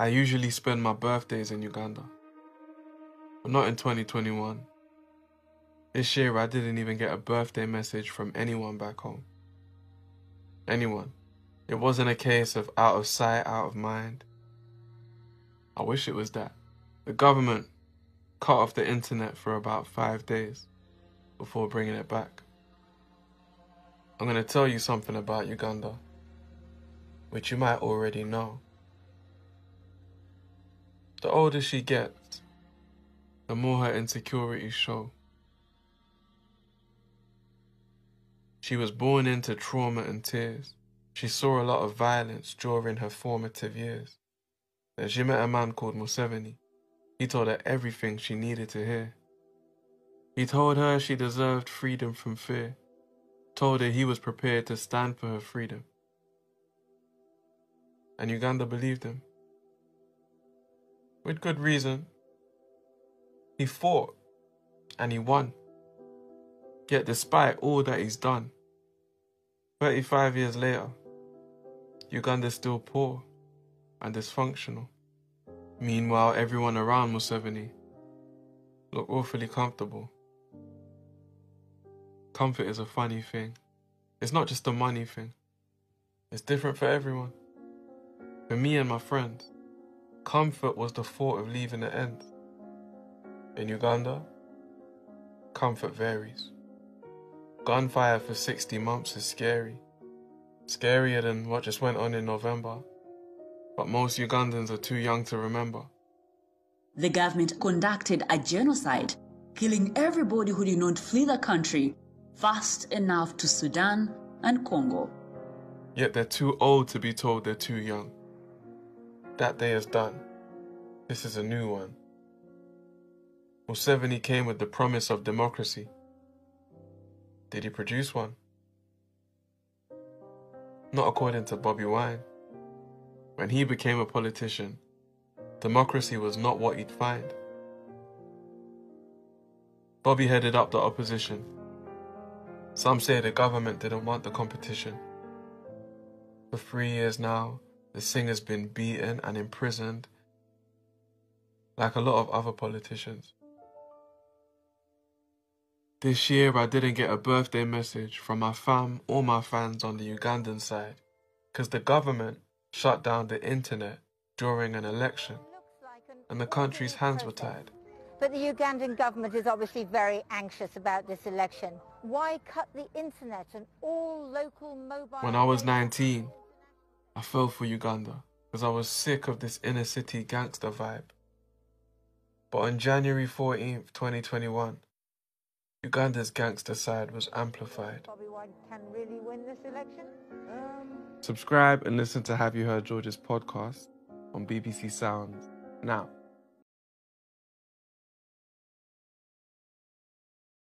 I usually spend my birthdays in Uganda, but not in 2021. This year I didn't even get a birthday message from anyone back home. Anyone. It wasn't a case of out of sight, out of mind. I wish it was that. The government cut off the internet for about 5 days before bringing it back. I'm going to tell you something about Uganda, which you might already know. The older she gets, the more her insecurities show. She was born into trauma and tears. She saw a lot of violence during her formative years. Then she met a man called Museveni. He told her everything she needed to hear. He told her she deserved freedom from fear. Told her he was prepared to stand for her freedom. And Uganda believed him. With good reason. He fought and he won. Yet despite all that he's done, 35 years later, Uganda's still poor and dysfunctional. Meanwhile, everyone around Museveni look awfully comfortable. Comfort is a funny thing. It's not just a money thing. It's different for everyone. For me and my friends, comfort was the thought of leaving the end. In Uganda, comfort varies. Gunfire for 60 months is scary. Scarier than what just went on in November. But most Ugandans are too young to remember. The government conducted a genocide, killing everybody who did not flee the country fast enough to Sudan and Congo. Yet they're too old to be told they're too young. That day is done. This is a new one. Museveni came with the promise of democracy. Did he produce one? Not according to Bobi Wine. When he became a politician, democracy was not what he'd find. Bobby headed up the opposition. Some say the government didn't want the competition. For 3 years now, the singer's been beaten and imprisoned, like a lot of other politicians. This year I didn't get a birthday message from my fam or my fans on the Ugandan side, because the government shut down the internet during an election, and the country's hands were tied. But the Ugandan government is obviously very anxious about this election. Why cut the internet and all local mobile... When I was 19, I fell for Uganda because I was sick of this inner city gangster vibe. But on January 14th, 2021, Uganda's gangster side was amplified. Bobby Wine can really win this election? Subscribe and listen to Have You Heard George's podcast on BBC Sounds now.